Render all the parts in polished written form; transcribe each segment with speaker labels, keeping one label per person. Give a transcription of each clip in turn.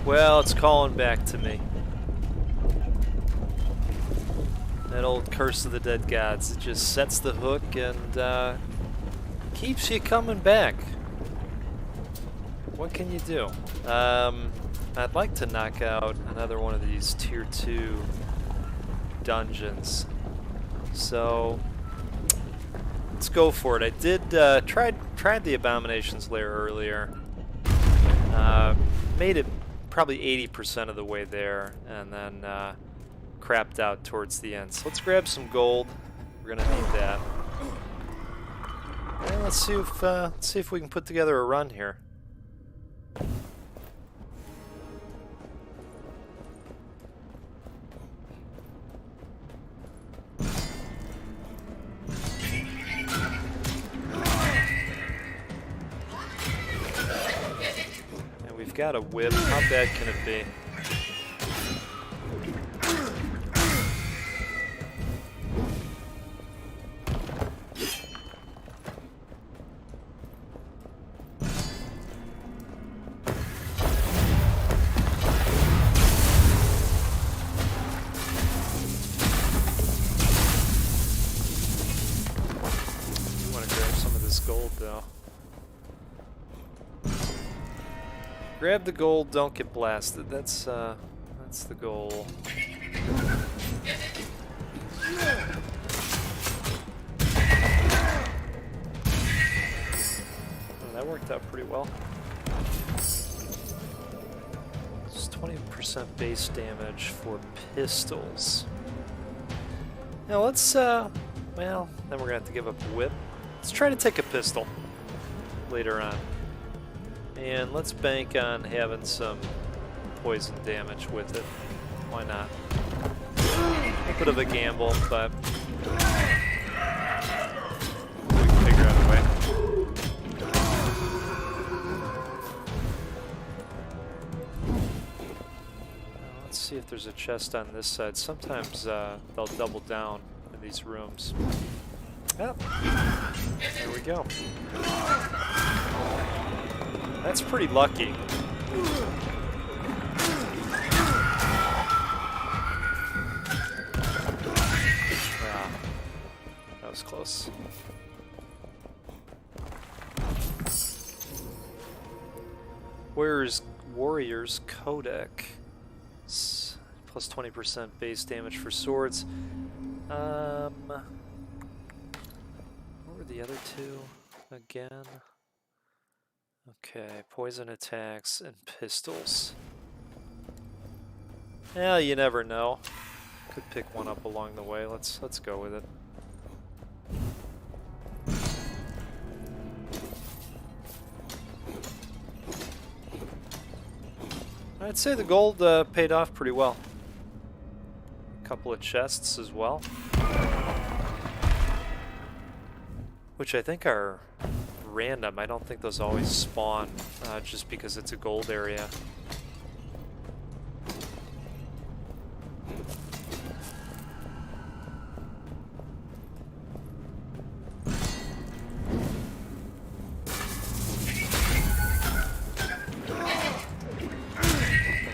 Speaker 1: Well, it's calling back to me. That old curse of the dead gods. It just sets the hook and keeps you coming back. What can you do? I'd like to knock out another one of these tier 2 dungeons. So let's go for it. I did tried the Abomination's Lair earlier. Made it probably 80% of the way there, and then crapped out towards the end. So let's grab some gold. We're gonna need that. And let's see if we can put together a run here. And we've got a whip. How bad can it be? Gold though. Grab the gold, don't get blasted. That's the goal. Oh, that worked out pretty well. It's 20% base damage for pistols. Now let's well, then we're gonna have to give up a whip. Let's try to take a pistol later on. And let's bank on having some poison damage with it. Why not? A bit of a gamble, but we can figure out a way. Let's see if there's a chest on this side. Sometimes they'll double down in these rooms. Yep. There we go. That's pretty lucky. Yeah, that was close. Warrior's Codec. Plus 20% base damage for swords. What were the other two again? Okay, poison attacks and pistols. Yeah, you never know. Could pick one up along the way. Let's go with it. I'd say the gold paid off pretty well. A couple of chests as well, which I think are random. I don't think those always spawn just because it's a gold area.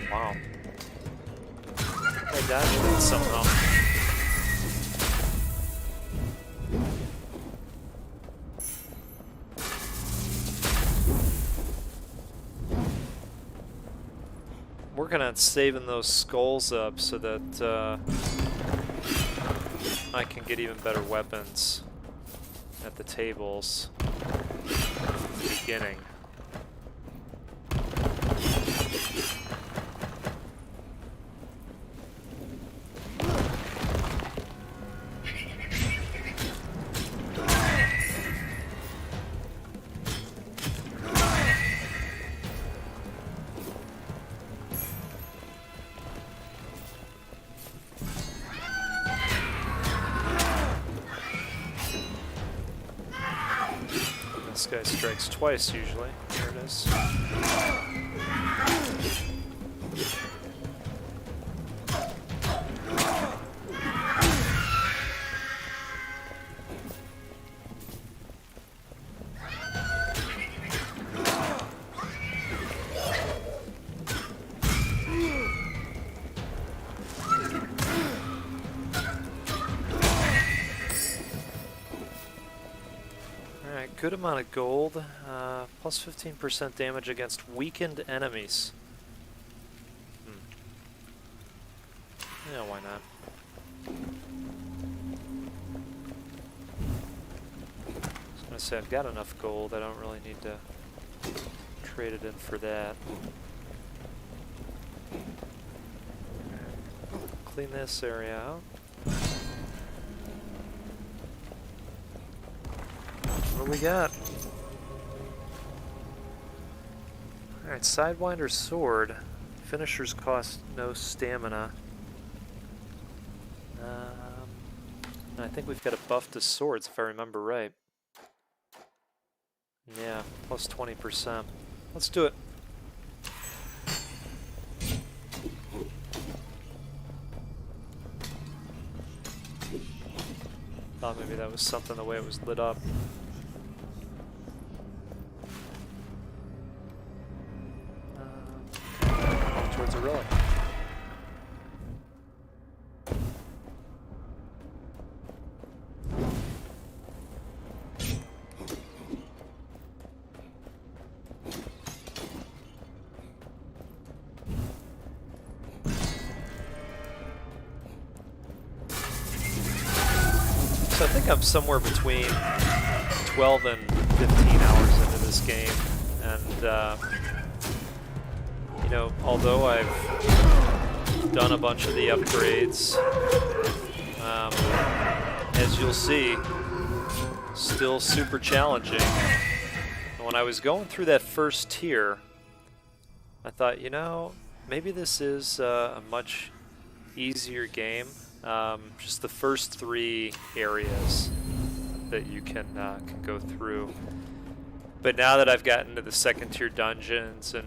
Speaker 1: Wow. I dodged that somehow. Working on saving those skulls up so that I can get even better weapons at the tables at the beginning. This guy strikes twice usually. There it is. good amount of gold. Plus 15% damage against weakened enemies. Yeah, why not? I was gonna say I've got enough gold. I don't really need to trade it in for that. Clean this area out. What do we got? Alright, Sidewinder Sword. Finishers cost no stamina. I think we've got a buff to swords if I remember right. Yeah, plus 20%. Let's do it. Thought maybe that was something the way it was lit up. Towards a relic. So I think I'm somewhere between 12 and 15 hours into this game, and you know, although I've done a bunch of the upgrades, as you'll see, still super challenging. And when I was going through that first tier, I thought, you know, maybe this is a much easier game. Just the first 3 areas that you can go through. But now that I've gotten to the second tier dungeons and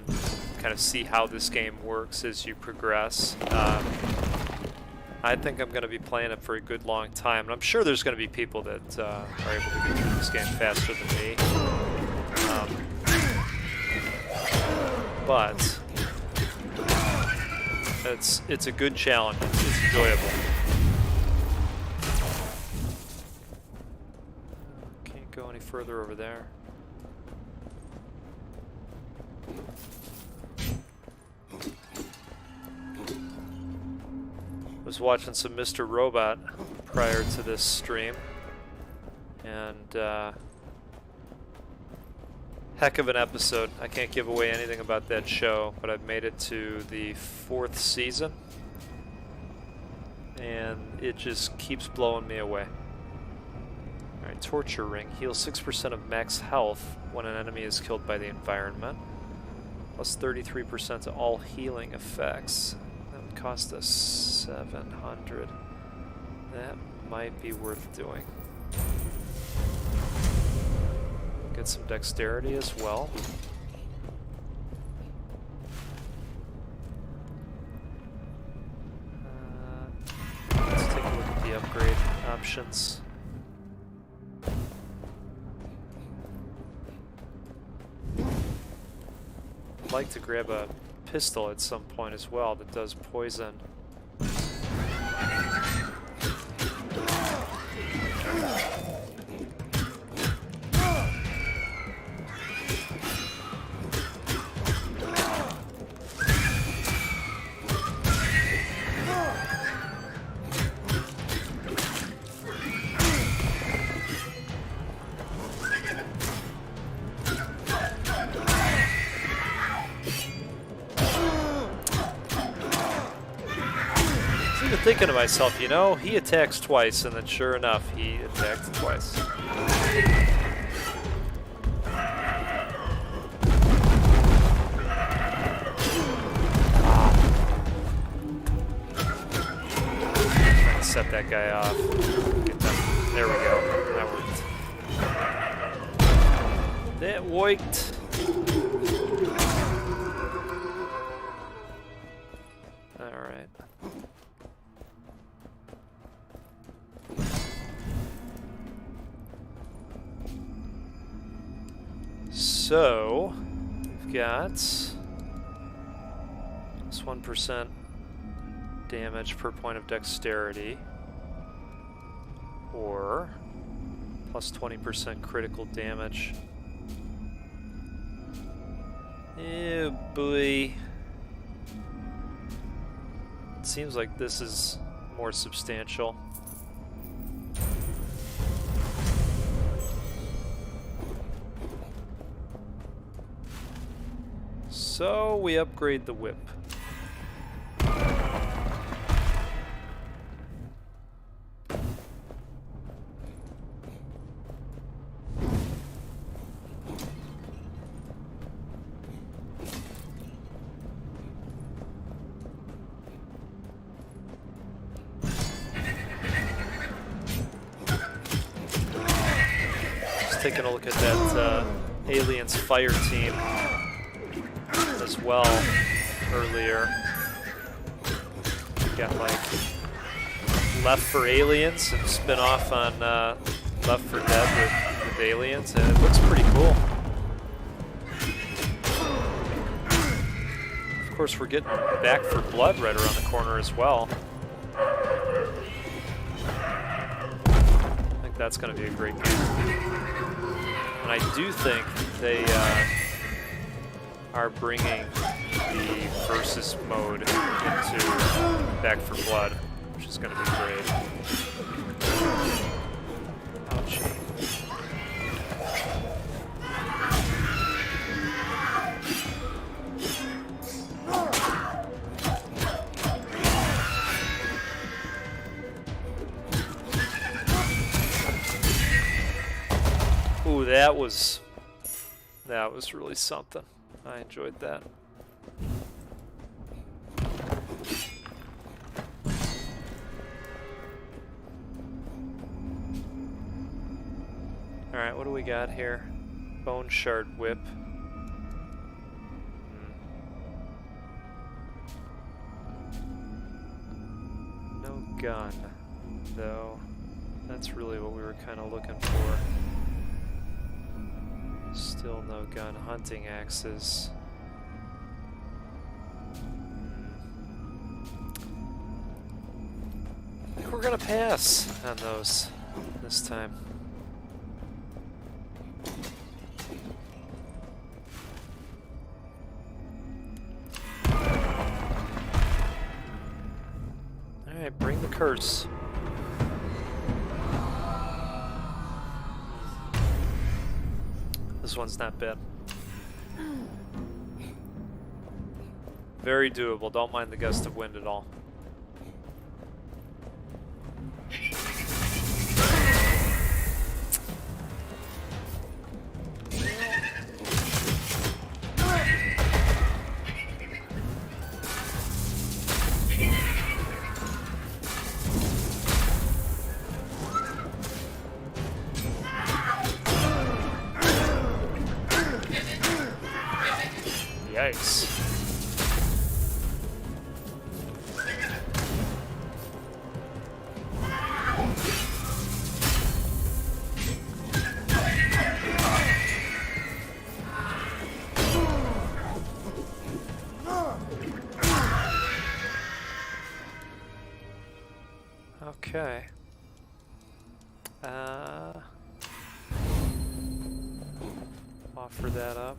Speaker 1: kind of see how this game works as you progress, I think I'm going to be playing it for a good long time. And I'm sure there's going to be people that are able to get through this game faster than me. But it's a good challenge. It's enjoyable. Can't go any further over there. Was watching some Mr. Robot prior to this stream, and heck of an episode. I can't give away anything about that show, but I've made it to the 4th season, and it just keeps blowing me away. Alright, Torture Ring. Heals 6% of max health when an enemy is killed by the environment. Plus 33% to all healing effects. That would cost us 700. That might be worth doing. Get some dexterity as well. Let's take a look at the upgrade options. I'd like to grab a pistol at some point as well that does poison. Thinking to myself, you know, he attacks twice, and then sure enough, he attacked twice. Trying to set that guy off. Get them. There we go. That worked. That worked. Alright. So, we've got plus 1% damage per point of dexterity, or Plus 20% critical damage. Oh boy. It seems like this is more substantial. So we upgrade the whip. Just taking a look at that Aliens fire team as well earlier. Got like Left for Aliens and spin off on Left for Dead with aliens, and it looks pretty cool. Of course, we're getting Back for Blood right around the corner as well. I think that's going to be a great game. And I do think they are bringing the versus mode into Back for Blood, which is going to be great. Ouchie. Ooh, that was really something. I enjoyed that. Alright, what do we got here? Bone Shard Whip. No gun, though. That's really what we were kind of looking for. Still no gun. Hunting axes. I think we're gonna pass on those this time. Alright, bring the curse. This one's not bad. Very doable. Don't mind the gust of wind at all. Yikes. Okay. Offer that up.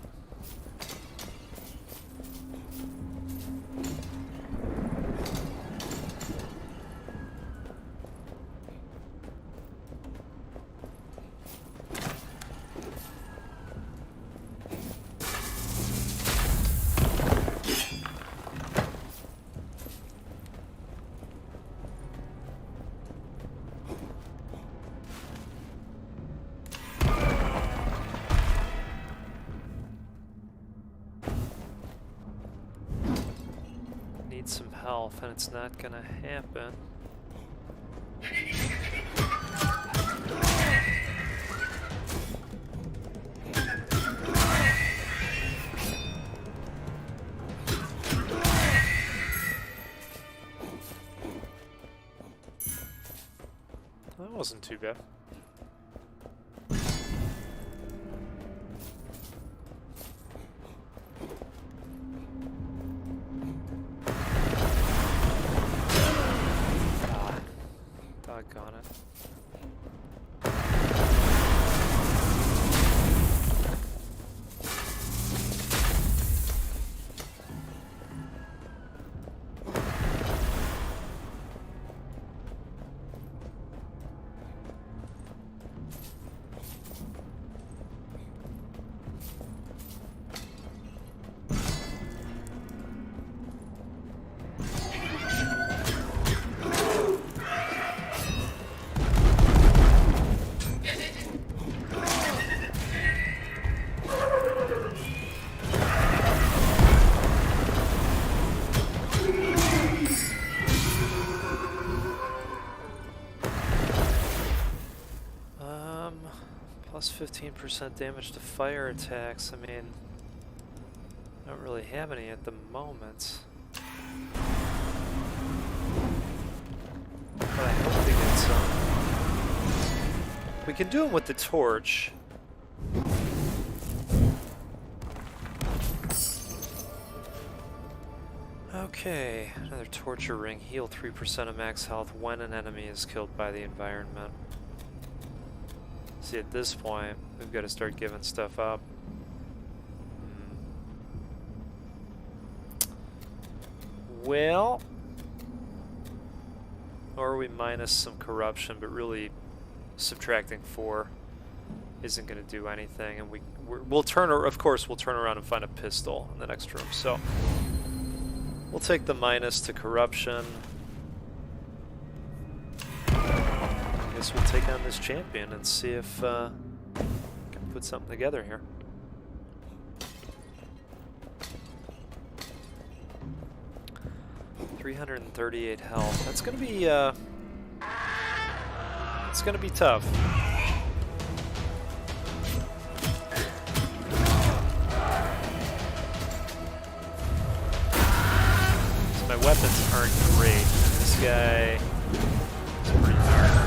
Speaker 1: Some health, and it's not gonna happen. That wasn't too bad. Doggone it. Plus 15% damage to fire attacks. I mean, I don't really have any at the moment. But I hope to get some. We can do them with the torch. Okay, another torture ring. Heal 3% of max health when an enemy is killed by the environment. See, at this point, we've got to start giving stuff up. Well, or we minus some corruption, but really subtracting 4 isn't going to do anything, and we'll turn. Of course, we'll turn around and find a pistol in the next room. So we'll take the minus to corruption. I guess we'll take on this champion and see if we can put something together here. $338 health. That's gonna be it's gonna be tough. So my weapons aren't great. And this guy is pretty dark.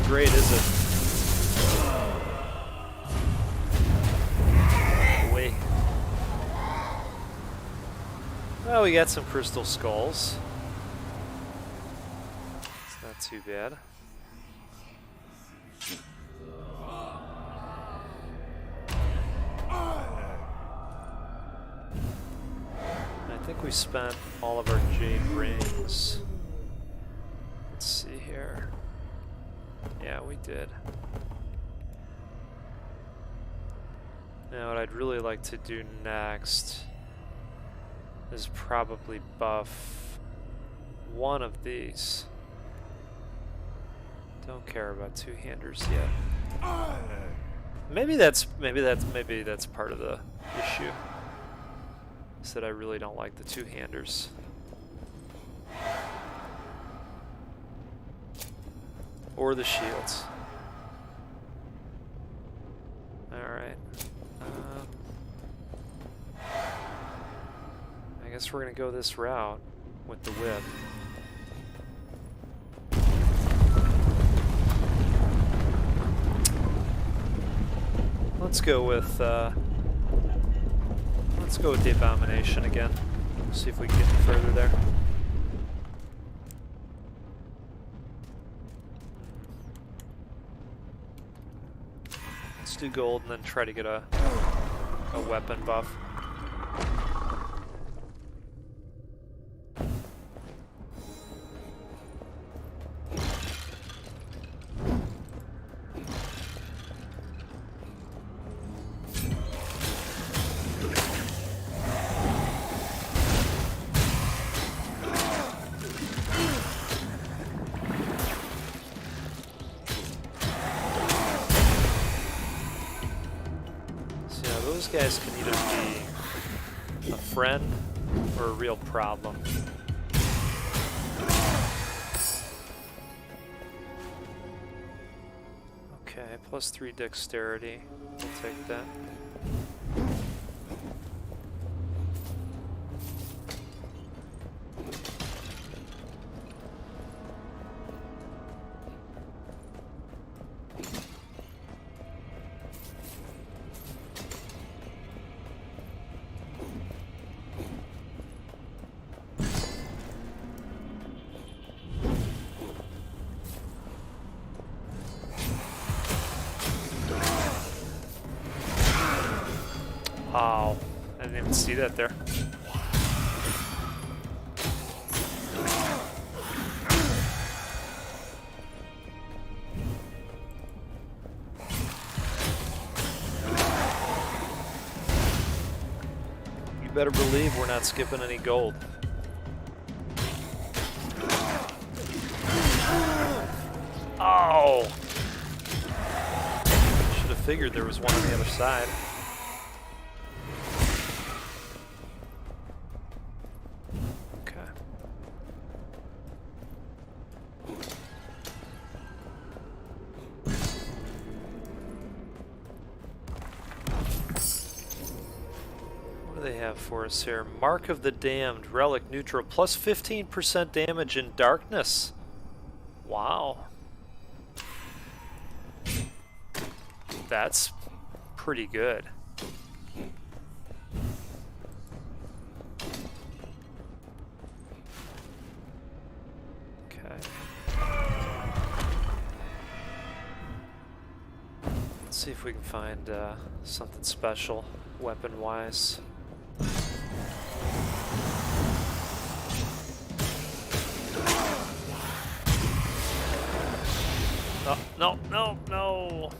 Speaker 1: Great, is it? Wait. Well, we got some crystal skulls. It's not too bad. I think we spent all of our jade rings. Let's see here. Yeah, we did. Now, what I'd really like to do next is probably buff one of these. Don't care about two-handers yet. Maybe that's part of the issue. Is that I really don't like the two-handers. Or the shields. Alright. I guess we're gonna go this route with the whip. Let's go with the abomination again. See if we can get further there. Do gold and then try to get a weapon buff. Those guys can either be a friend or a real problem. Okay, +3 dexterity. We'll take that. Oh, I didn't even see that there. You better believe we're not skipping any gold. Oh! Should have figured there was one on the other side. Okay. What do they have for us here? Mark of the Damned, relic neutral, plus 15% damage in darkness. Wow. That's pretty good. Okay. Let's see if we can find something special weapon-wise. Oh, no, no, no!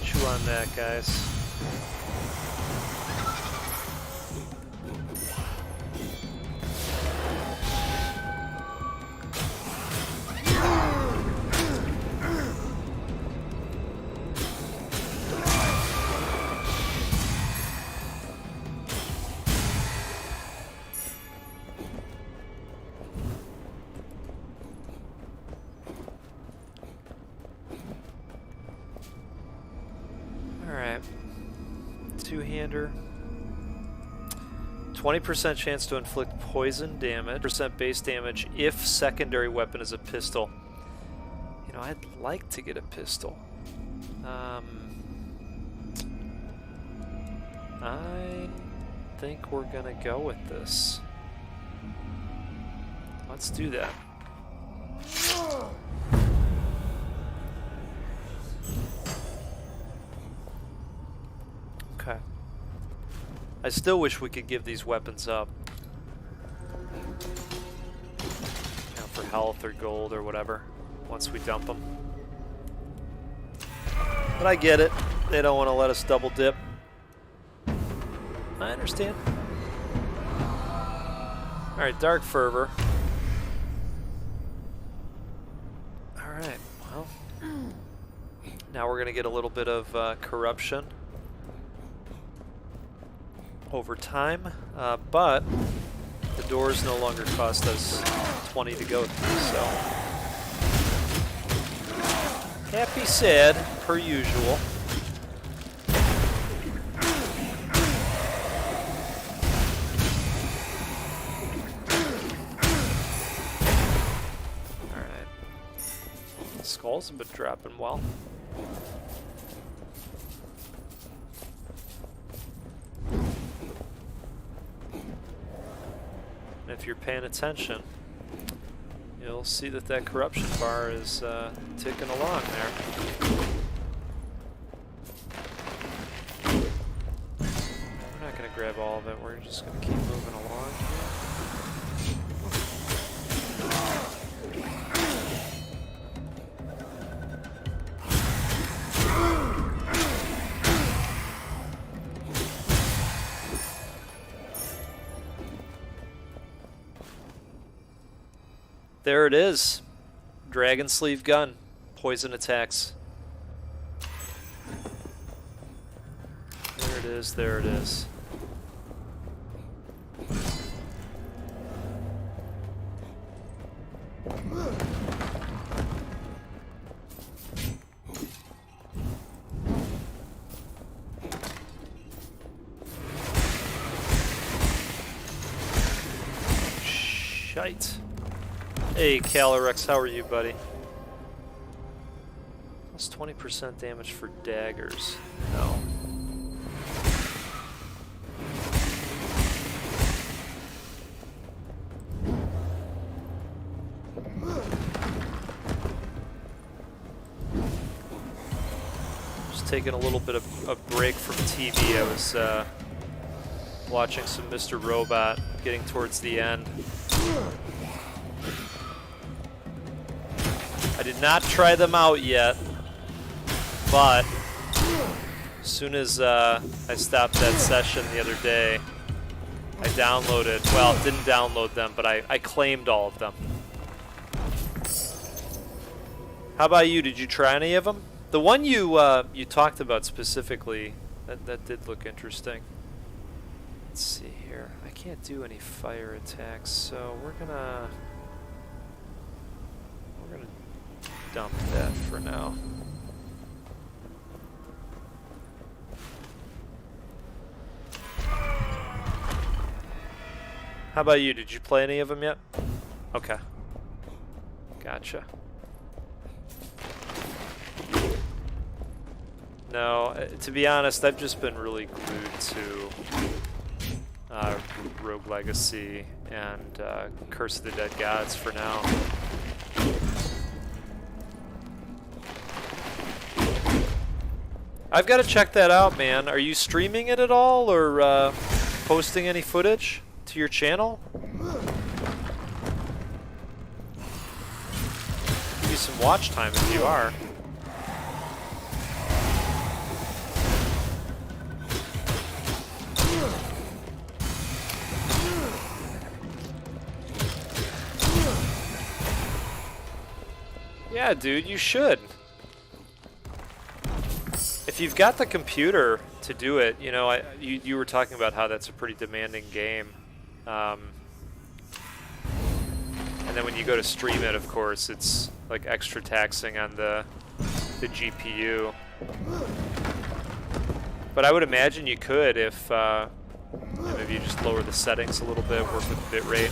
Speaker 1: Chew on that, guys. Alright. Two-hander. 20% chance to inflict poison damage. % base damage if secondary weapon is a pistol. You know, I'd like to get a pistol. I think we're gonna go with this. Let's do that. Okay. I still wish we could give these weapons up. You know, for health or gold or whatever, once we dump them. But I get it. They don't want to let us double dip. I understand. Alright, Dark Fervor. Alright, well. Now we're going to get a little bit of corruption over time, but the doors no longer cost us 20 to go through, so happy, sad, per usual. Alright. Skulls have been dropping well. If you're paying attention, you'll see that that corruption bar is ticking along there. We're not going to grab all of it, we're just going to keep moving along here. There it is. Dragon sleeve gun. Poison attacks. There it is, there it is. Shite. Hey, Calyrex, how are you, buddy? Plus 20% damage for daggers. No. Just taking a little bit of a break from TV. I was Watching some Mr. Robot getting towards the end. I did not try them out yet, but as soon as I stopped that session the other day, I downloaded, well, didn't download them, but I claimed all of them. How about you? Did you try any of them? The one you talked about specifically, that did look interesting. Let's see here. I can't do any fire attacks, so we're gonna dump that for now. How about you? Did you play any of them yet? Okay. Gotcha. No, to be honest, I've just been really glued to Rogue Legacy and Curse of the Dead Gods for now. I've got to check that out, man. Are you streaming it at all, or posting any footage to your channel? Give you some watch time if you are. Yeah, dude, you should. If you've got the computer to do it, you know, you were talking about how that's a pretty demanding game. And then when you go to stream it, of course, it's like extra taxing on the GPU. But I would imagine you could if maybe you just lower the settings a little bit, work with the bitrate.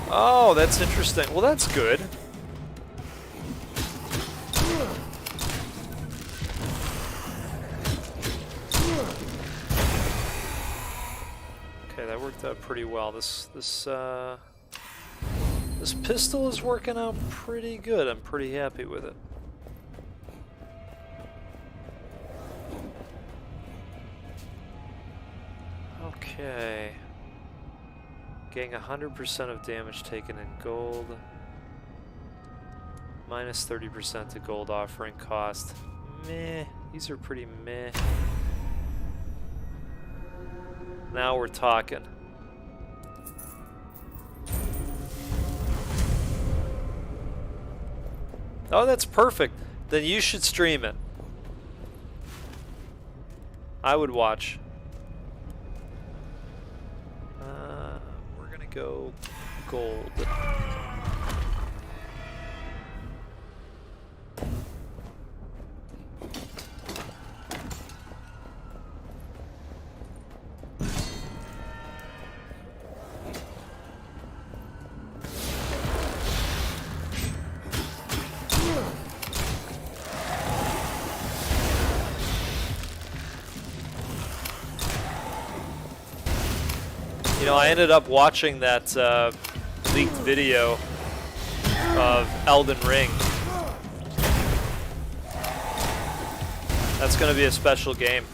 Speaker 1: Oh, that's interesting. Well, that's good. Okay, that worked out pretty well. This pistol is working out pretty good. I'm pretty happy with it. Okay. Getting 100% of damage taken in gold. Minus 30% to gold offering cost. Meh. These are pretty meh. Now we're talking. Oh, that's perfect. Then you should stream it. I would watch. Go gold. You know, I ended up watching that leaked video of Elden Ring. That's going to be a special game.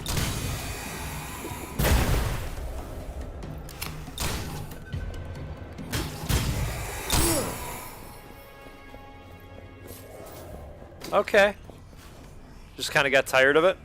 Speaker 1: Okay. Just kind of got tired of it.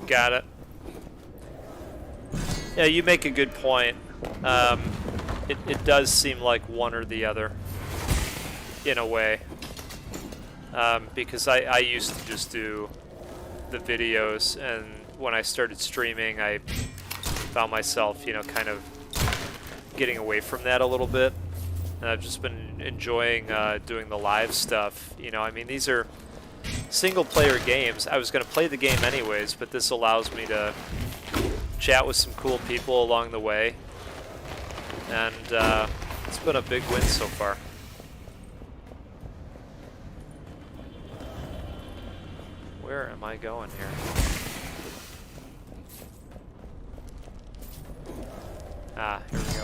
Speaker 1: Got it. Yeah, you make a good point. It does seem like one or the other, in a way. Because I used to just do the videos, and when I started streaming, I found myself, you know, kind of getting away from that a little bit. And I've just been enjoying doing the live stuff. You know, I mean, these are single-player games. I was going to play the game anyways, but this allows me to chat with some cool people along the way. And it's been a big win so far. Where am I going here? Ah, here we go.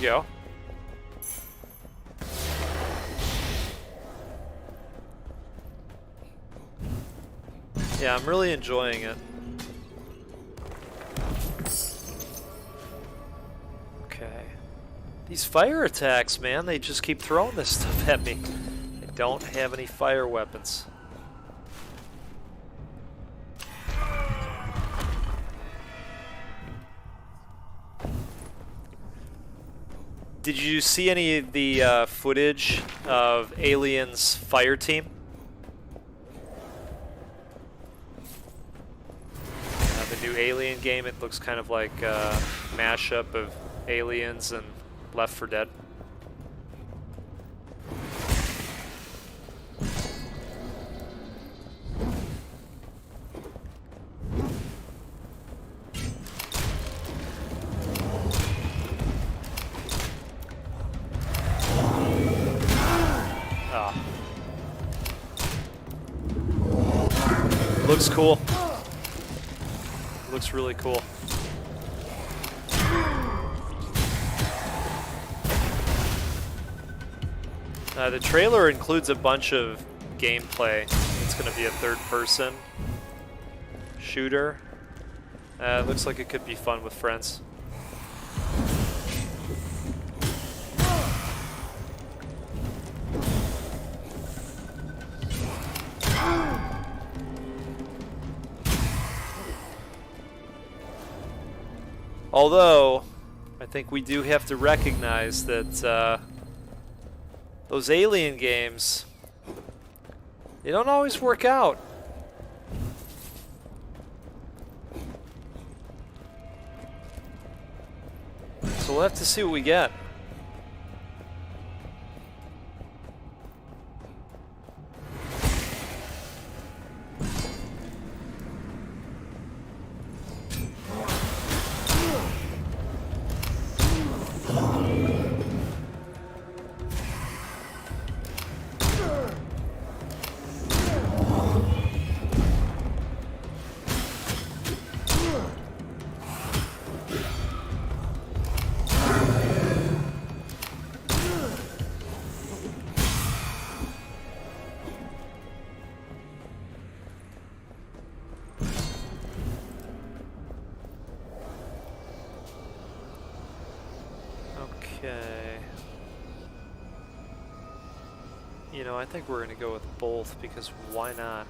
Speaker 1: Go. Yeah, I'm really enjoying it. Okay. These fire attacks, man, they just keep throwing this stuff at me. I don't have any fire weapons. Did you see any of the footage of Alien's fire team? The new Alien game, it looks kind of like a mashup of Aliens and Left 4 Dead. Looks cool. Looks really cool. The trailer includes a bunch of gameplay. It's going to be a third-person shooter. It looks like it could be fun with friends. Although, I think we do have to recognize that those Alien games, they don't always work out. So we'll have to see what we get. Okay. You know, I think we're going to go with both because why not?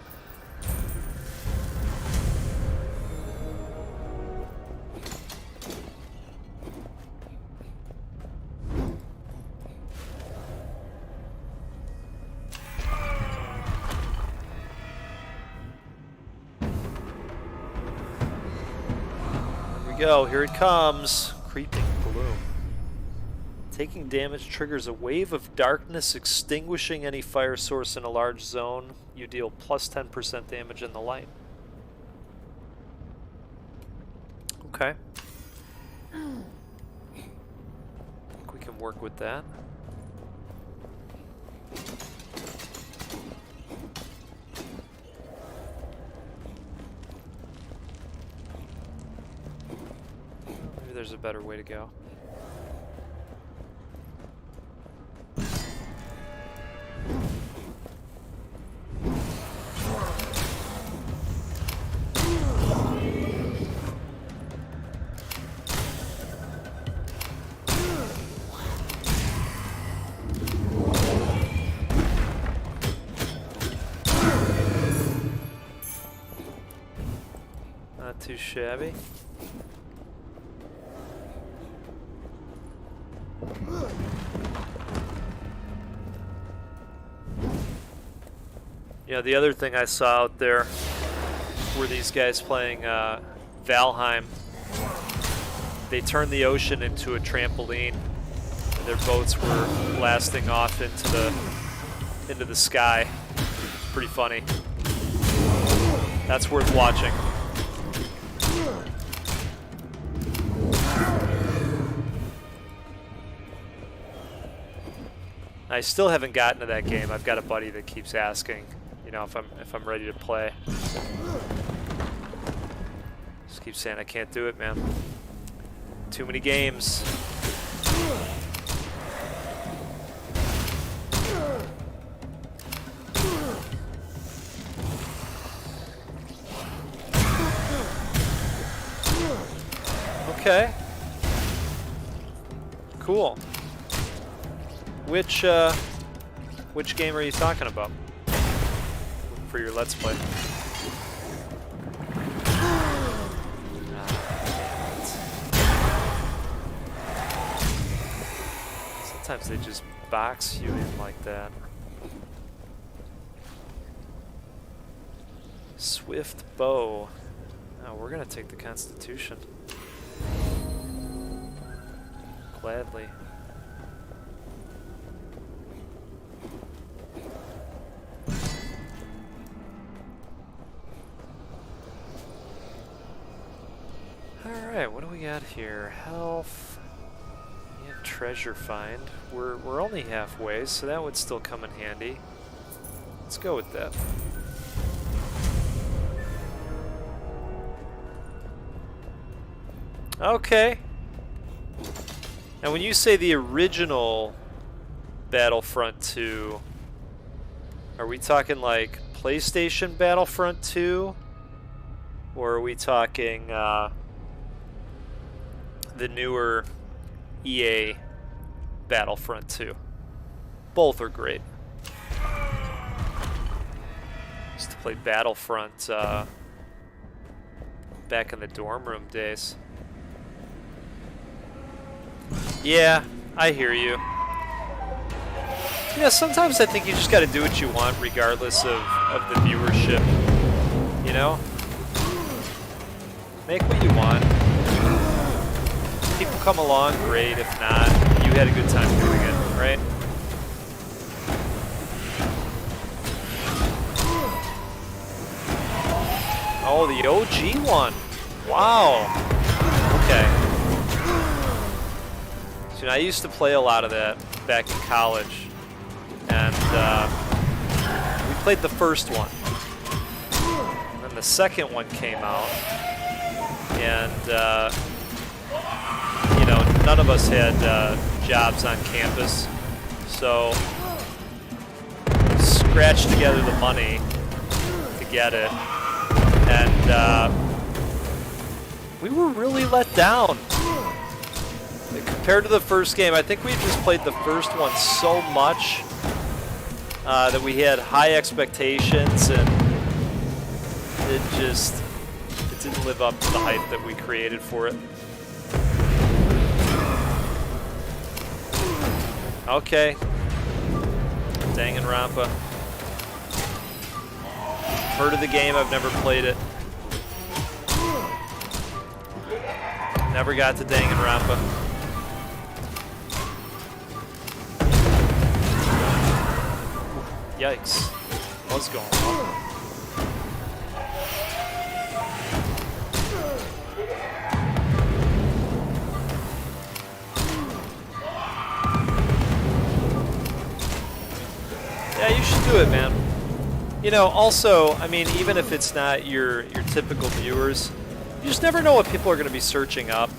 Speaker 1: Here we go. Here it comes. Creeping gloom. Taking damage triggers a wave of darkness, extinguishing any fire source in a large zone. You deal plus 10% damage in the light. Okay. I think we can work with that. Maybe there's there's a better way to go. Not too shabby. Yeah, the other thing I saw out there were these guys playing Valheim. They turned the ocean into a trampoline, and their boats were blasting off into the sky. Pretty funny. That's worth watching. I still haven't gotten to that game. I've got a buddy that keeps asking, you know, if I'm ready to play. Just keep saying I can't do it, man. Too many games. Okay. Cool. Which game are you talking about for your Let's Play? Sometimes they just box you in like that. Swift bow. Oh, we're gonna take the Constitution. Gladly. Alright, what do we got here? Health. We have treasure find. We're only halfway, so that would still come in handy. Let's go with that. Okay. Now when you say the original Battlefront 2, are we talking like PlayStation Battlefront 2? Or are we talking the newer EA Battlefront 2? Both are great. Used to play Battlefront back in the dorm room days. Yeah, I hear you. Yeah, sometimes I think you just gotta do what you want regardless of the viewership. You know? Make what you want. People come along, great. If not, you had a good time doing it, right? Oh, the OG one. Wow. Okay. So I used to play a lot of that back in college. And we played the first one. And then the second one came out. And, you know, none of us had jobs on campus. So, scratched together the money to get it. And we were really let down. Compared to the first game, I think we just played the first one so much that we had high expectations, and it didn't live up to the hype that we created for it. Okay. Danganronpa. Heard of the game, I've never played it. Never got to Danganronpa. Yikes. What's going on? Yeah, you should do it, man. You know, also, I mean, even if it's not your typical viewers, you just never know what people are going to be searching up.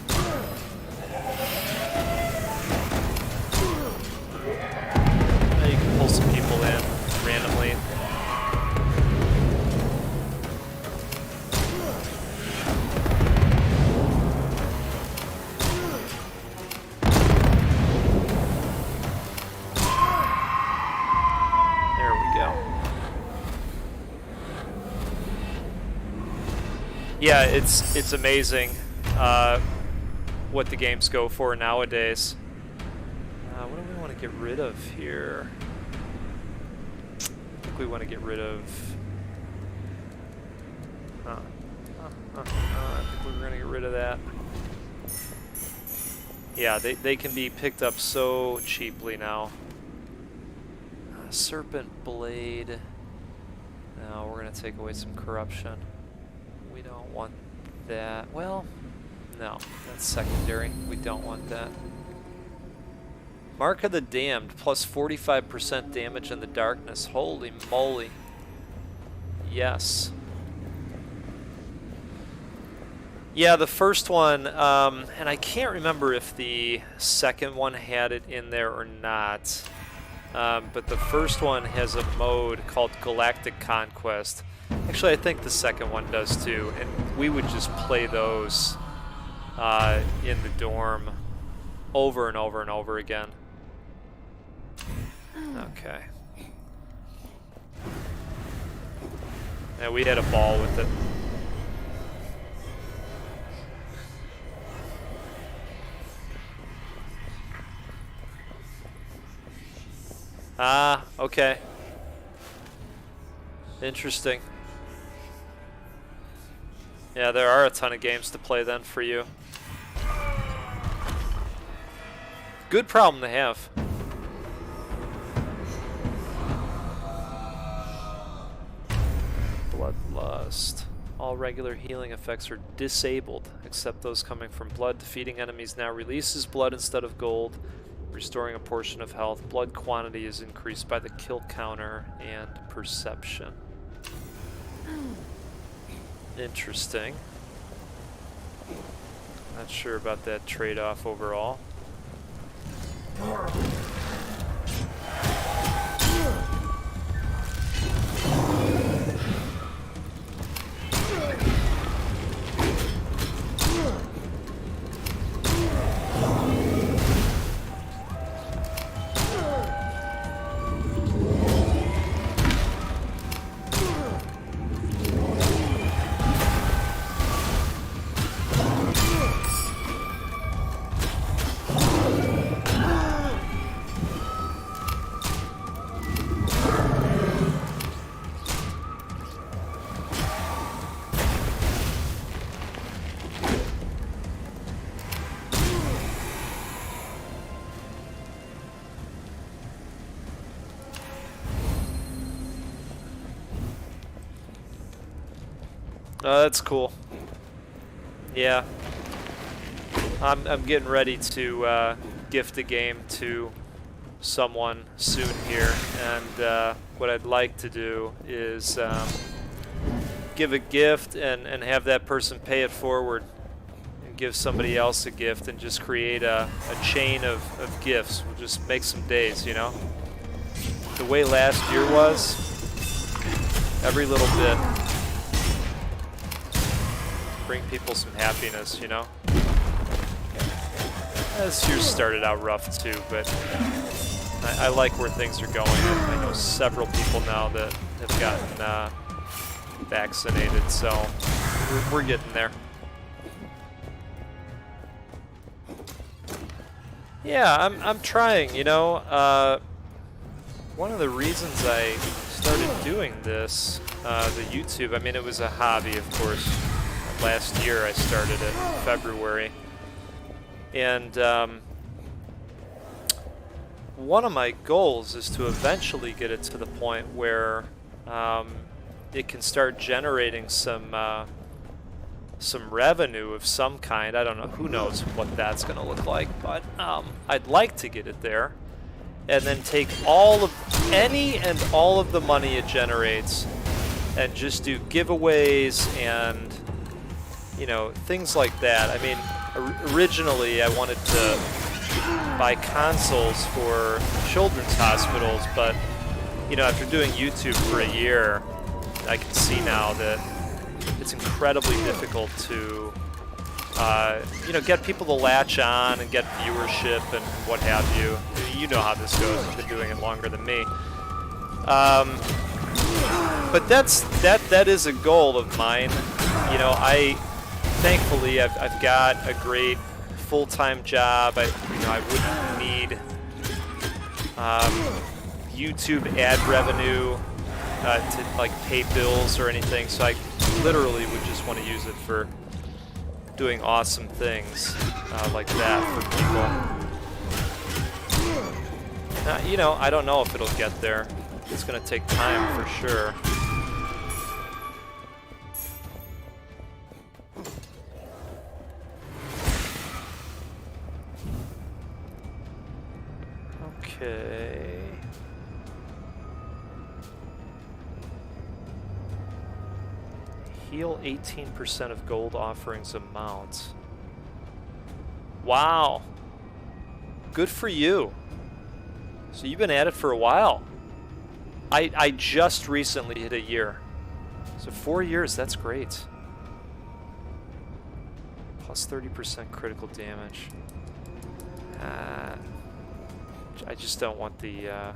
Speaker 1: Yeah, it's amazing what the games go for nowadays. What do we want to get rid of here? I think we want to get rid of... I think we're going to get rid of that. Yeah, they can be picked up so cheaply now. Serpent Blade. No, we're going to take away some corruption. We don't want that. Well, no, that's secondary. We don't want that. Mark of the Damned, plus 45% damage in the darkness. Holy moly. Yes. Yeah, the first one, and I can't remember if the second one had it in there or not, but the first one has a mode called Galactic Conquest. Actually, I think the second one does too, and we would just play those in the dorm over and over and over again. Okay. Yeah, we had a ball with it. Ah, okay. Interesting. Yeah, there are a ton of games to play then for you. Good problem to have. Bloodlust. All regular healing effects are disabled, except those coming from blood. Defeating enemies now releases blood instead of gold, restoring a portion of health. Blood quantity is increased by the kill counter and perception. Interesting. Not sure about that trade-off overall. That's cool. Yeah. I'm getting ready to gift a game to someone soon here, and what I'd like to do is give a gift and have that person pay it forward and give somebody else a gift and just create a chain of gifts. We'll just make some days, you know? The way last year was, every little bit. Bring people some happiness, you know? This year started out rough too, but I like where things are going. I know several people now that have gotten vaccinated, so we're getting there. Yeah, I'm trying, you know. One of the reasons I started doing this, the YouTube, I mean, it was a hobby, of course. Last year I started it in February, and one of my goals is to eventually get it to the point where it can start generating some revenue of some kind. I don't know, who knows what that's going to look like, but I'd like to get it there, and then take any and all of the money it generates and just do giveaways and, you know, things like that. I mean, originally I wanted to buy consoles for children's hospitals, but, you know, after doing YouTube for a year, I can see now that it's incredibly difficult to, you know, get people to latch on and get viewership and what have you. You know how this goes. You've been doing it longer than me. But that is a goal of mine. you know, thankfully I've got a great full-time job. I wouldn't need YouTube ad revenue to like pay bills or anything, so I literally would just want to use it for doing awesome things like that for people. You know, I don't know if it'll get there. It's going to take time for sure. Okay. Heal 18% of gold offerings amount. Wow. Good for you. So you've been at it for a while. I just recently hit a year. So 4 years, that's great. Plus 30% critical damage. I just don't want the I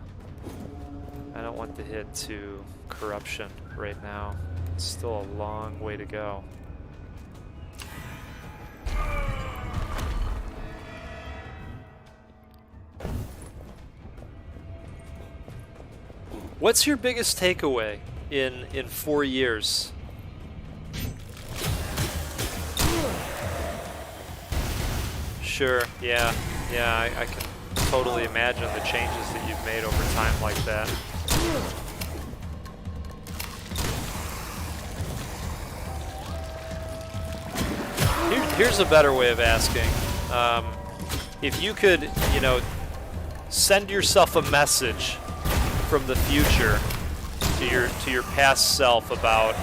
Speaker 1: don't want the hit to corruption right now. It's still a long way to go. What's your biggest takeaway in 4 years? Sure, yeah, I can totally imagine the changes that you've made over time like that. Here's a better way of asking. If you could, you know, send yourself a message from the future to your past self about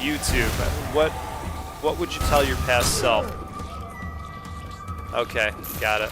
Speaker 1: YouTube, what would you tell your past self? Okay, got it.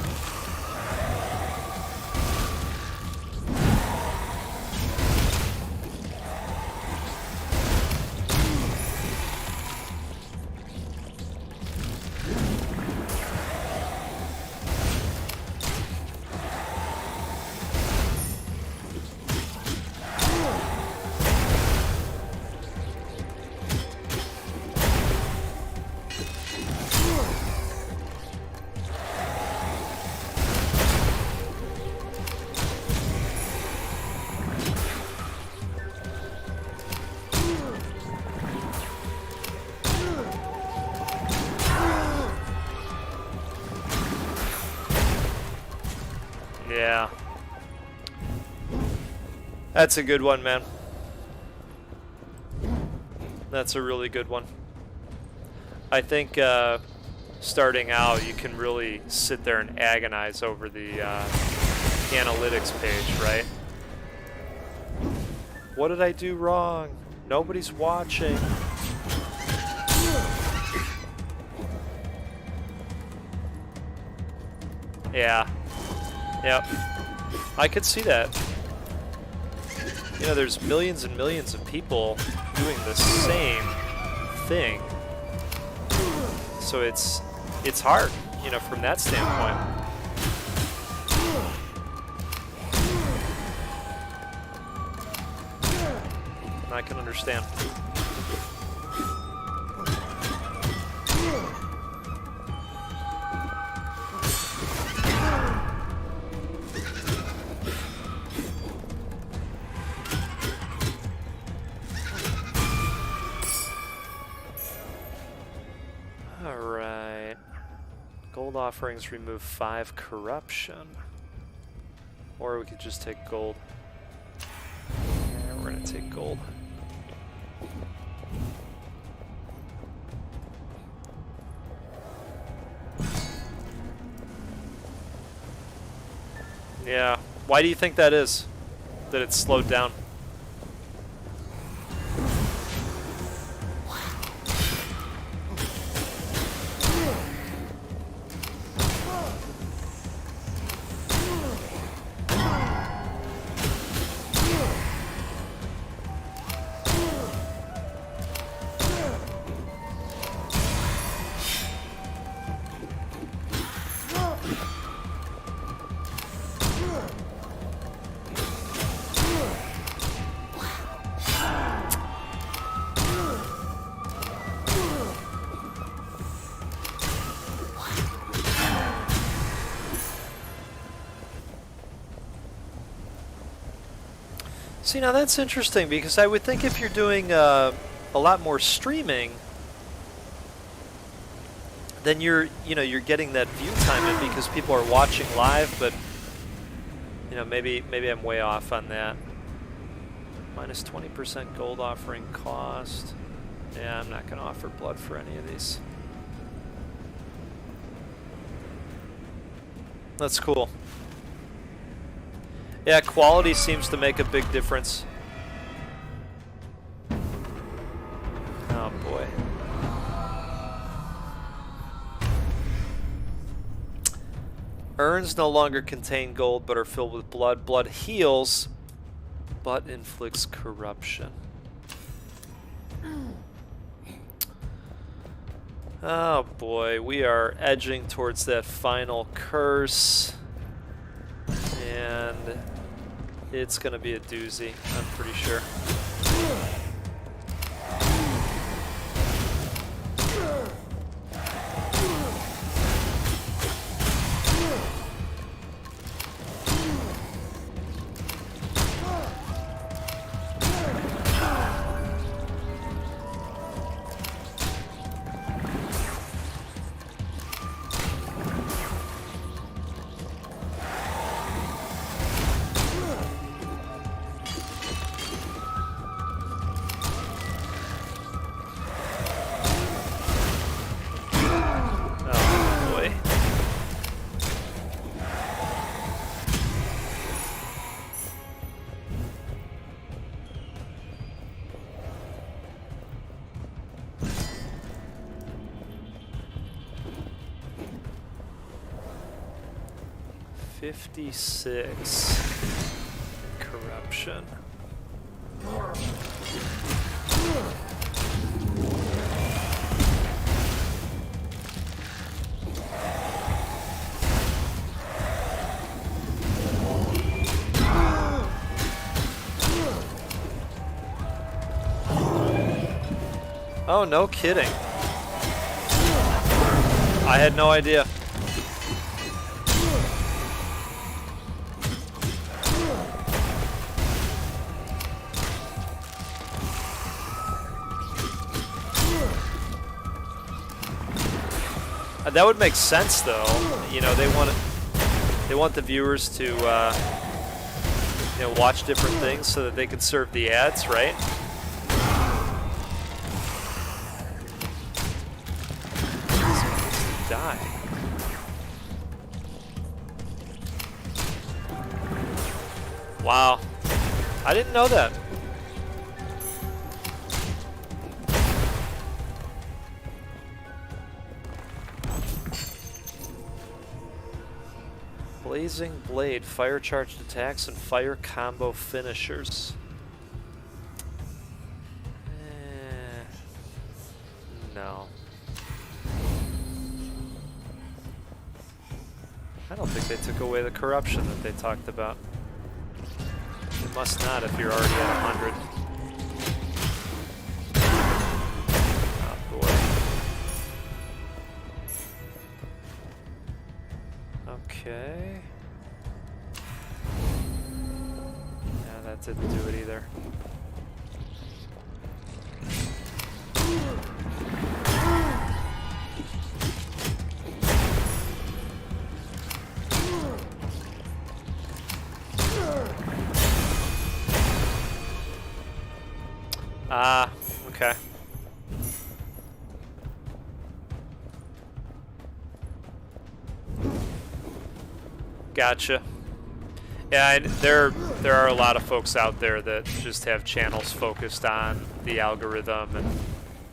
Speaker 1: Yeah. That's a good one, man. That's a really good one. I think starting out, you can really sit there and agonize over the analytics page, right? What did I do wrong? Nobody's watching. Yeah. Yep. I could see that. You know, there's millions and millions of people doing the same thing. So it's hard, you know, from that standpoint. I can understand. Alright. Gold offerings remove 5 corruption. Or we could just take gold. Yeah, we're gonna take gold. Yeah. Why do you think that is? That it's slowed down? See, now that's interesting, because I would think if you're doing a lot more streaming, then you're getting that view time in because people are watching live, but maybe I'm way off on that. Minus 20% gold offering cost. Yeah, I'm not going to offer blood for any of these. That's cool. Yeah, quality seems to make a big difference. Oh boy. Urns no longer contain gold but are filled with blood. Blood heals, but inflicts corruption. Oh boy, we are edging towards that final curse. And it's gonna be a doozy, I'm pretty sure. $56 corruption. Oh, no kidding. I had no idea. That would make sense, though. They want the viewers to watch different things so that they can serve the ads, right? Die. Wow, I didn't know that. Blazing Blade, fire charged attacks and fire combo finishers. No. I don't think they took away the corruption that they talked about. They must not if you're already at 100. Oh boy. Okay. Yeah, that didn't do it either. Ah, okay. Gotcha. Yeah, there are a lot of folks out there that just have channels focused on the algorithm and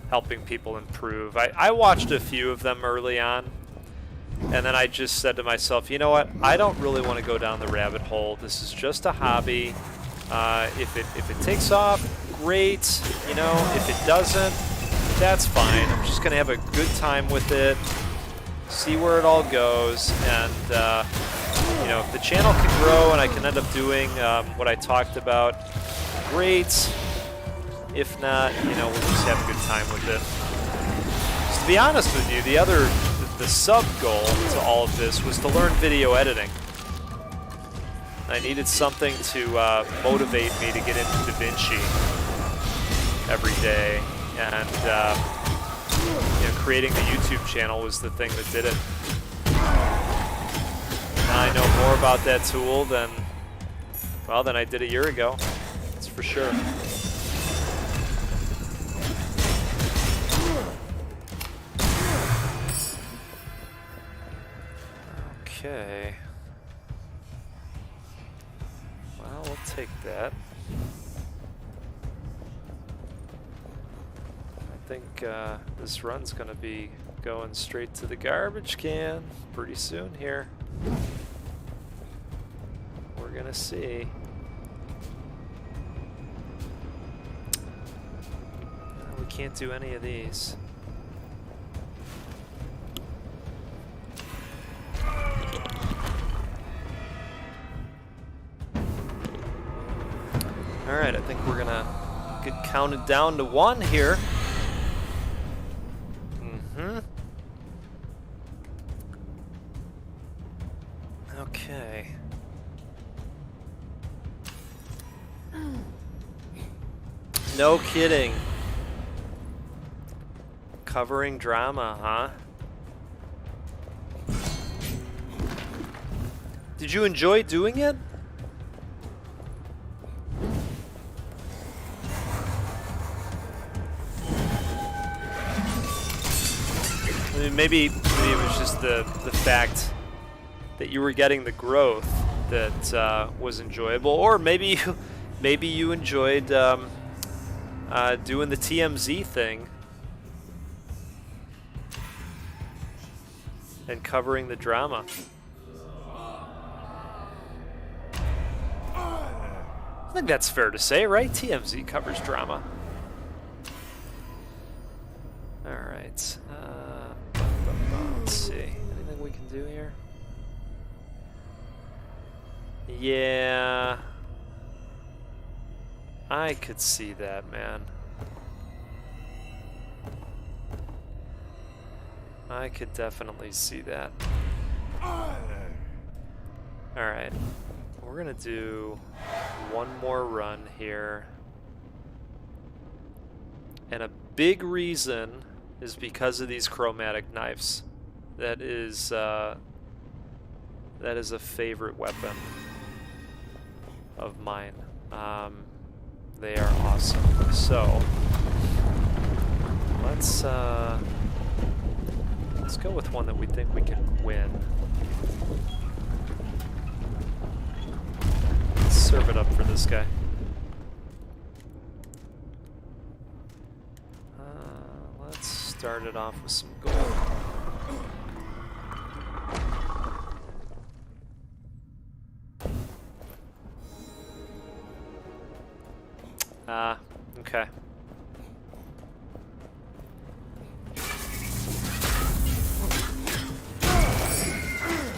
Speaker 1: helping people improve. I watched a few of them early on, and then I just said to myself, you know what? I don't really want to go down the rabbit hole. This is just a hobby. If it takes off, great. If it doesn't, that's fine. I'm just gonna have a good time with it, see where it all goes, and if the channel can grow and I can end up doing what I talked about, great. If not, we'll just have a good time with it. So to be honest with you, the sub goal to all of this was to learn video editing. I needed something to motivate me to get into DaVinci every day, and you know, creating the YouTube channel was the thing that did it. Now I know more about that tool than, well, than I did a year ago. That's for sure. Okay. Well, we'll take that. I think this run's gonna be going straight to the garbage can pretty soon here. We're gonna see. We can't do any of these. Alright, I think we're gonna get counted down to 1 here. Okay. No kidding. Covering drama, huh? Did you enjoy doing it? I mean, maybe it was just the fact that you were getting the growth that was enjoyable, or maybe you enjoyed doing the TMZ thing and covering the drama. I think that's fair to say, right? TMZ covers drama. All right. Let's see. Anything we can do here? Yeah. I could see that, man. I could definitely see that. Alright. We're gonna do one more run here. And a big reason is because of these chromatic knives. That is a favorite weapon of mine. They are awesome. So let's go with one that we think we can win. Let's serve it up for this guy. Let's start it off with some gold. Okay.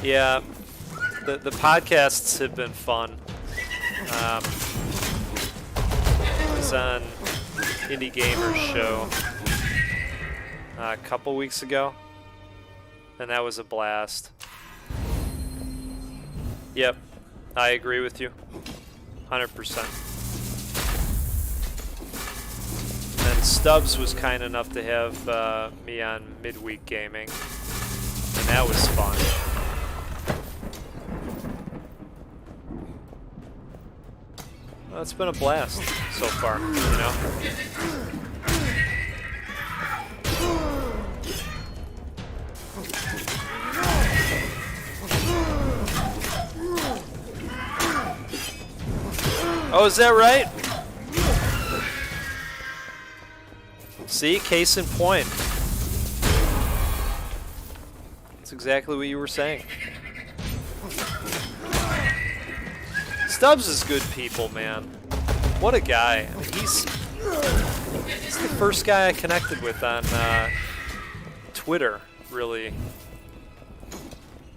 Speaker 1: Yeah, the podcasts have been fun. I was on Indie Gamer's show a couple weeks ago, and that was a blast. Yep, I agree with you, 100%. And Stubbs was kind enough to have me on midweek gaming, and that was fun. Well, it's been a blast so far, you know? Oh, is that right? See, case in point. That's exactly what you were saying. Stubbs is good people, man. What a guy. I mean, he's the first guy I connected with on Twitter, really.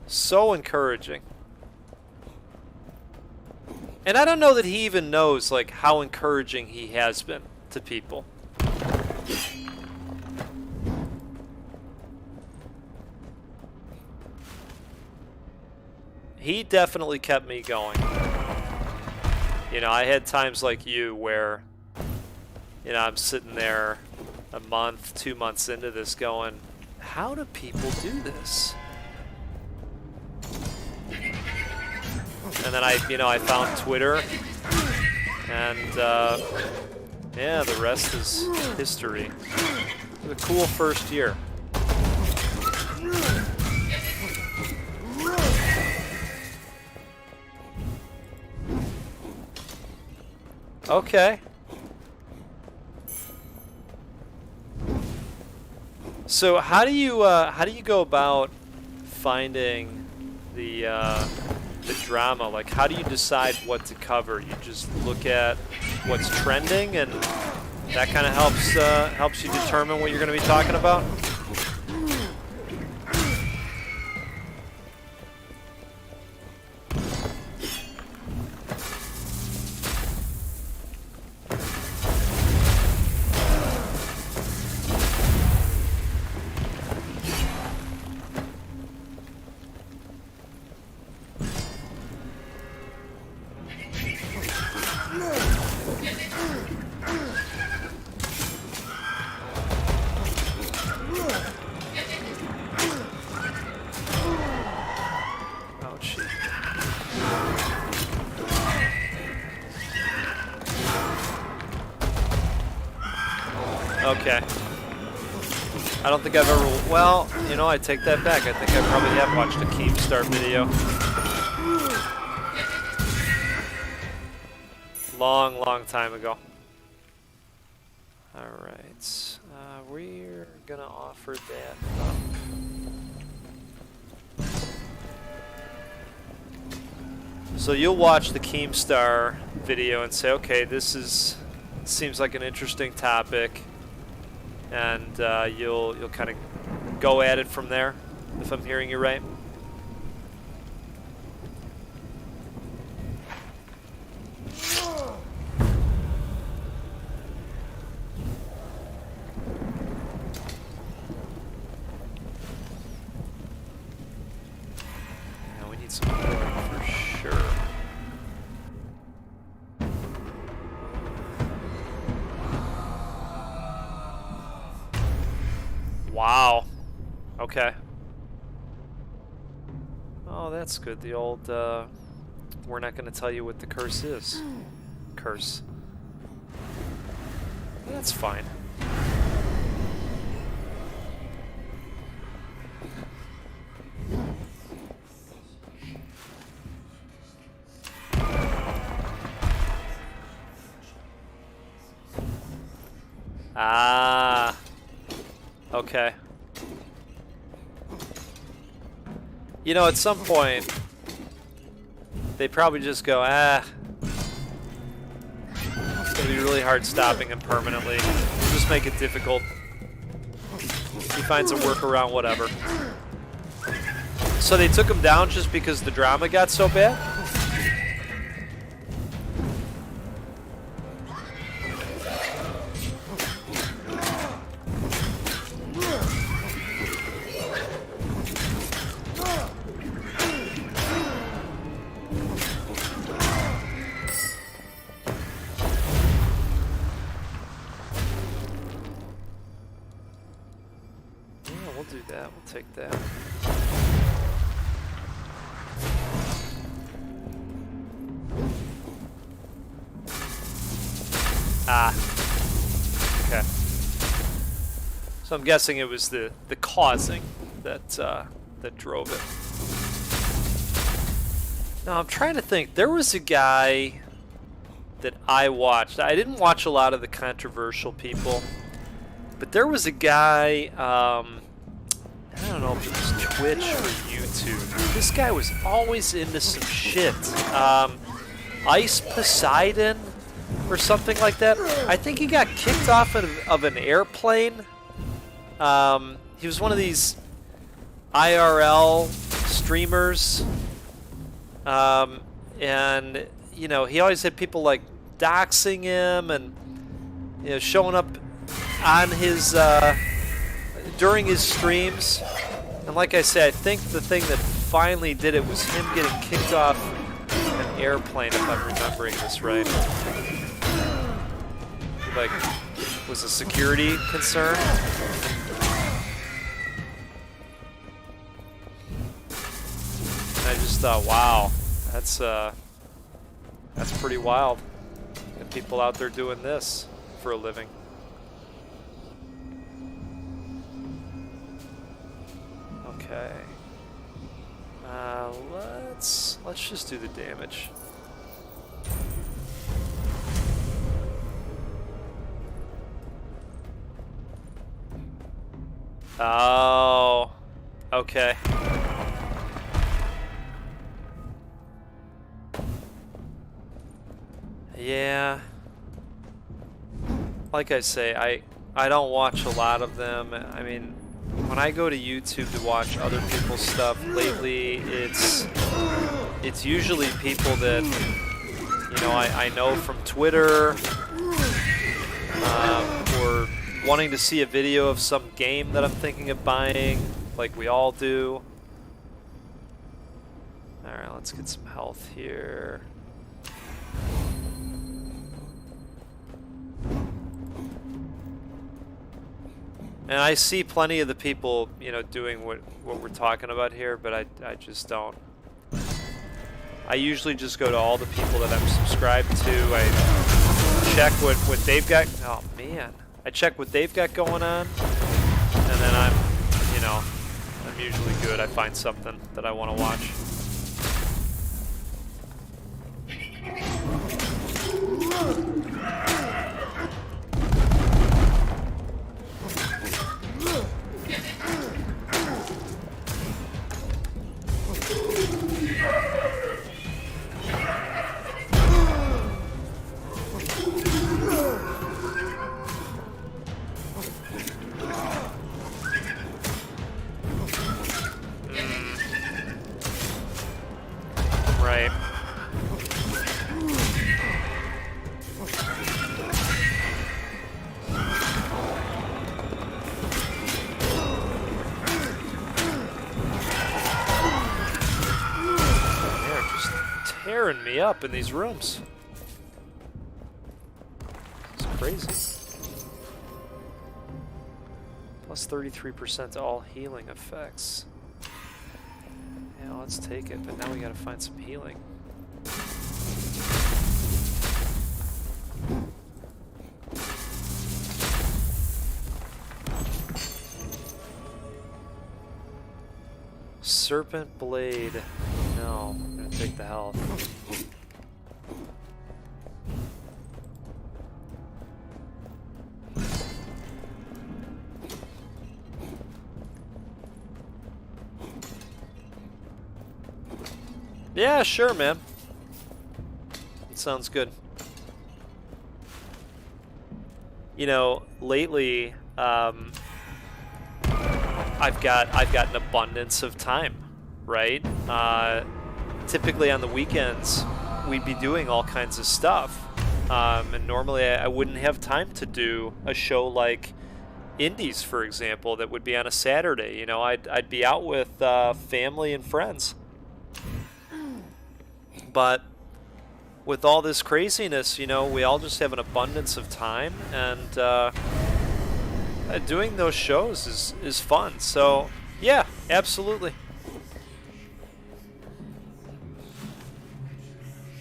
Speaker 1: So encouraging. And I don't know that he even knows like how encouraging he has been to people. He definitely kept me going. You know, I had times like you where, you know, I'm sitting there a month, 2 months into this going, how do people do this? And then I found Twitter, and yeah, the rest is history. It was a cool first year. Okay. So how do you go about finding the drama? Like, how do you decide what to cover? You just look at what's trending, and that kind of helps you determine what you're going to be talking about. Okay. I don't think I've ever... Well, you know, I take that back. I think I probably have watched a Keemstar video. Long time ago. Alright. We're gonna offer that up. So you'll watch the Keemstar video and say, okay, this seems like an interesting topic. And you'll kind of go at it from there, if I'm hearing you right. Yeah, we need some healing for sure. Wow. Okay. Oh, that's good. The old, we're not going to tell you what the curse is. Curse. That's fine. Ah. Okay. You know, at some point, they probably just go, it's gonna be really hard stopping him permanently. Just make it difficult. He finds a workaround, whatever. So they took him down just because the drama got so bad? We'll do that. We'll take that. Ah. Okay. So I'm guessing it was the causing that that drove it. Now I'm trying to think. There was a guy that I watched. I didn't watch a lot of the controversial people, but there was a guy. I don't know if it was Twitch or YouTube. This guy was always into some shit. Ice Poseidon or something like that. I think he got kicked off of an airplane. He was one of these IRL streamers. And, you know, he always had people like doxing him and, you know, showing up on his... during his streams, and like I said, I think the thing that finally did it was him getting kicked off an airplane, if I'm remembering this right. Like, was a security concern. And I just thought, wow, that's pretty wild. Got people out there doing this for a living. Okay. Let's just do the damage. Oh, okay. Yeah. Like I say, I don't watch a lot of them. I mean, when I go to YouTube to watch other people's stuff lately, it's usually people that, you know, I know from Twitter, or wanting to see a video of some game that I'm thinking of buying, like we all do. Alright, let's get some health here. And I see plenty of the people, you know, doing what we're talking about here, but I just don't. I usually just go to all the people that I'm subscribed to. I check what they've got. Oh man, I check what they've got going on, and then I'm usually good. I find something that I want to watch. Right. They're just tearing me up in these rooms. It's crazy. Plus 33% to all healing effects. Yeah, let's take it, but now we gotta find some healing. Serpent Blade. No, I'm gonna take the health. Yeah, sure, man. It sounds good. You know, lately, I've got an abundance of time, right? Typically on the weekends, we'd be doing all kinds of stuff, and normally I wouldn't have time to do a show like Indies, for example, that would be on a Saturday. You know, I'd be out with family and friends. But with all this craziness, you know, we all just have an abundance of time, and doing those shows is fun. So yeah, absolutely.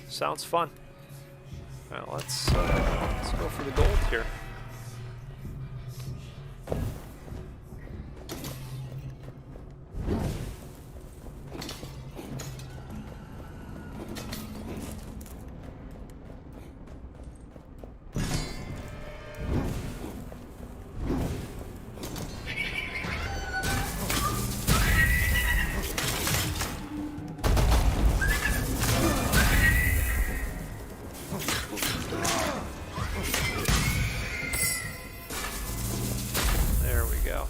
Speaker 1: Sounds fun. Well, let's go for the gold here. There we go.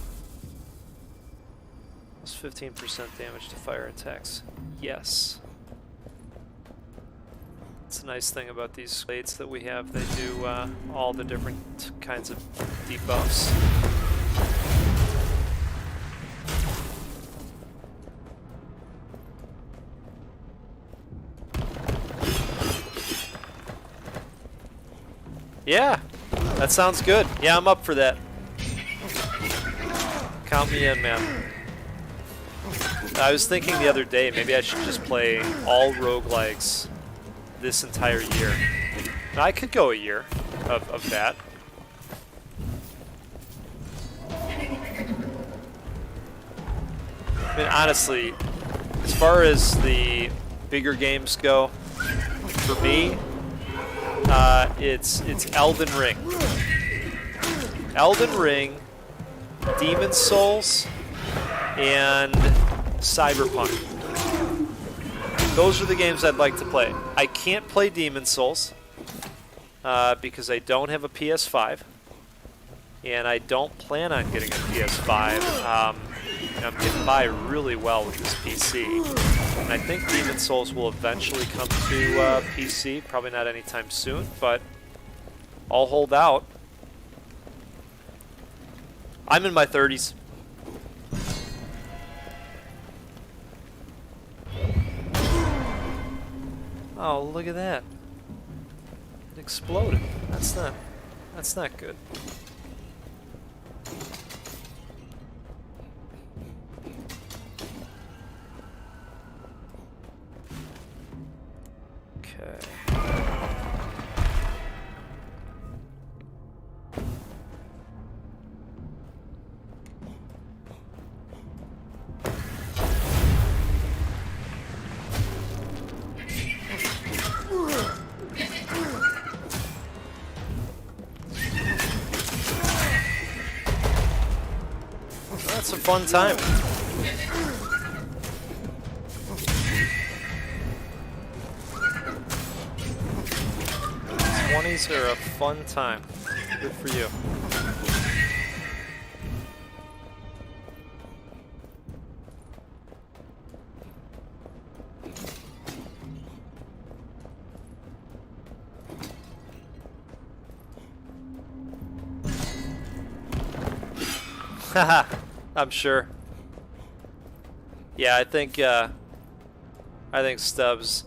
Speaker 1: Plus 15% damage to fire attacks. Yes. It's a nice thing about these blades that we have. They do all the different kinds of debuffs. Yeah, that sounds good. Yeah, I'm up for that. Count me in, man. I was thinking the other day, maybe I should just play all roguelikes this entire year. Now, I could go a year of that. I mean, honestly, as far as the bigger games go, for me, it's Elden Ring. Elden Ring, Demon's Souls, and Cyberpunk. Those are the games I'd like to play. I can't play Demon's Souls because I don't have a PS5, and I don't plan on getting a PS5. I'm getting by really well with this PC, and I think Demon's Souls will eventually come to PC. Probably not anytime soon, but I'll hold out. I'm in my 30s. Oh, look at that. It exploded. That's not good. Okay. That's a fun time. 20s are a fun time. Good for you. Haha, I'm sure. Yeah, I think Stubbs,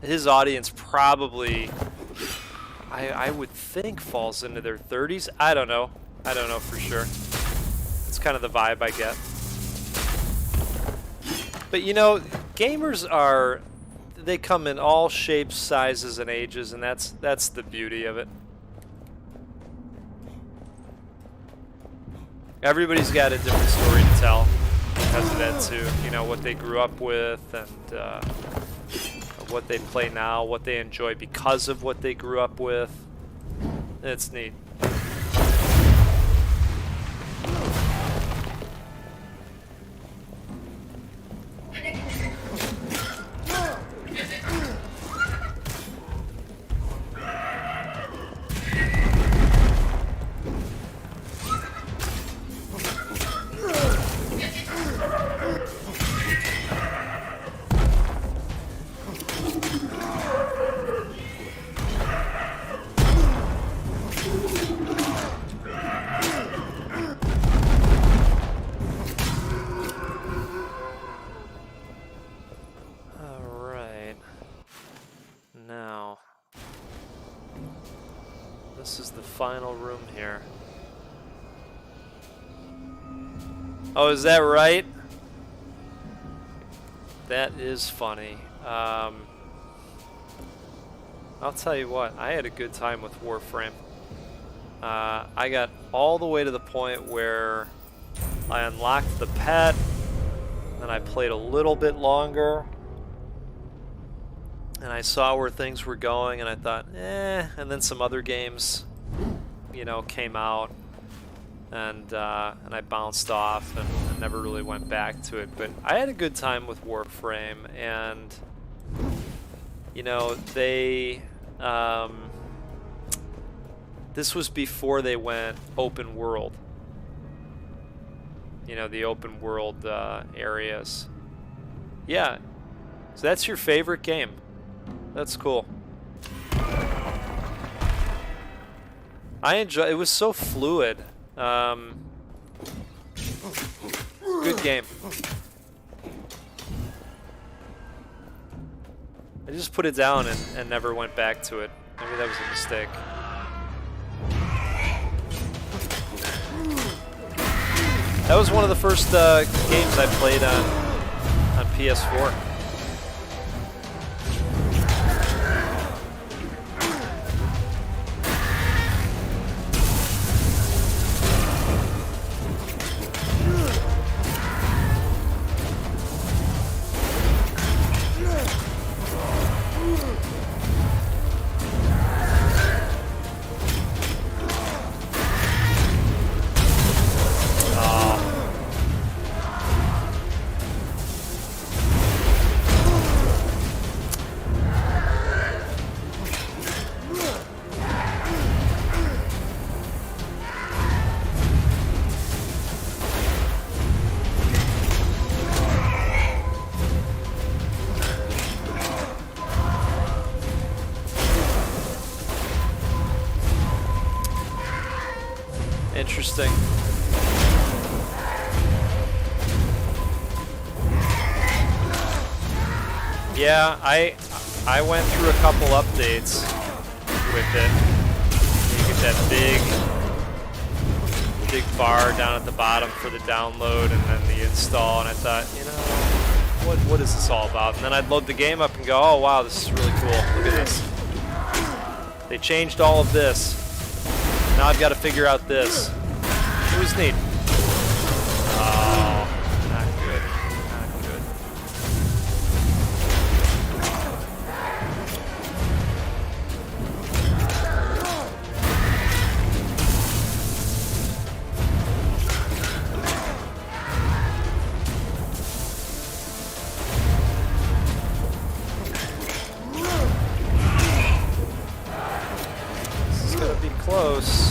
Speaker 1: his audience probably, I would think, falls into their 30s. I don't know. I don't know for sure. It's kind of the vibe I get. But you know, gamers are, they come in all shapes, sizes, and ages, and that's the beauty of it. Everybody's got a different story to tell because of that too. You know, what they grew up with and what they play now, what they enjoy because of what they grew up with. It's neat. This is the final room here. Oh, is that right? That is funny. I'll tell you what, I had a good time with Warframe. I got all the way to the point where I unlocked the pet, and I played a little bit longer, and I saw where things were going, and I thought, and then some other games, you know, came out, and I bounced off and never really went back to it. But I had a good time with Warframe, and you know, they this was before they went open world. You know, the open world areas. Yeah, so that's your favorite game. That's cool. I enjoy. It was so fluid. Good game. I just put it down and never went back to it. Maybe that was a mistake. That was one of the first games I played on PS4. Interesting. Yeah, I went through a couple updates with it. You get that big bar down at the bottom for the download and then the install, and I thought, you know, what is this all about? And then I'd load the game up and go, oh wow, this is really cool. Look at this. They changed all of this. Now I've got to figure out this. It was neat. Oh, not good. Not good. This is gonna be close.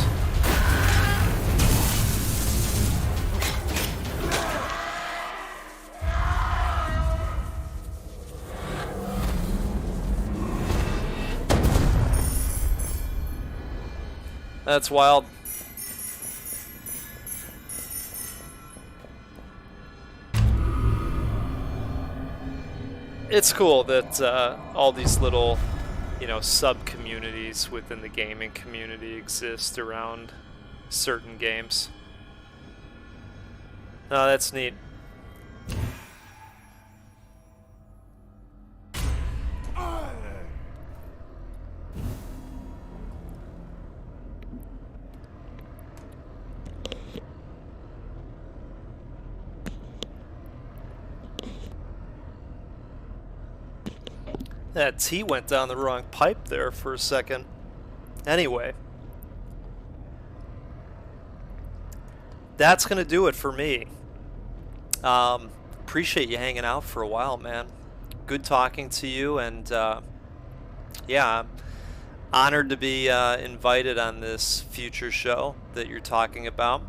Speaker 1: That's wild. It's cool that all these little, you know, sub-communities within the gaming community exist around certain games. Oh, that's neat. That T went down the wrong pipe there for a second. Anyway. That's going to do it for me. Appreciate you hanging out for a while, man. Good talking to you, and yeah, I'm honored to be invited on this future show that you're talking about.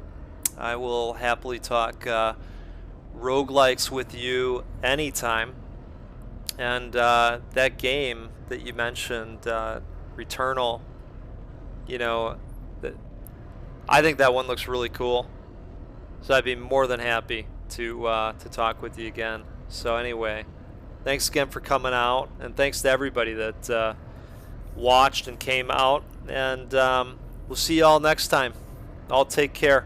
Speaker 1: I will happily talk roguelikes with you anytime. And that game that you mentioned, Returnal, you know, I think that one looks really cool. So I'd be more than happy to talk with you again. So anyway, thanks again for coming out, and thanks to everybody that watched and came out. And we'll see you all next time. All take care.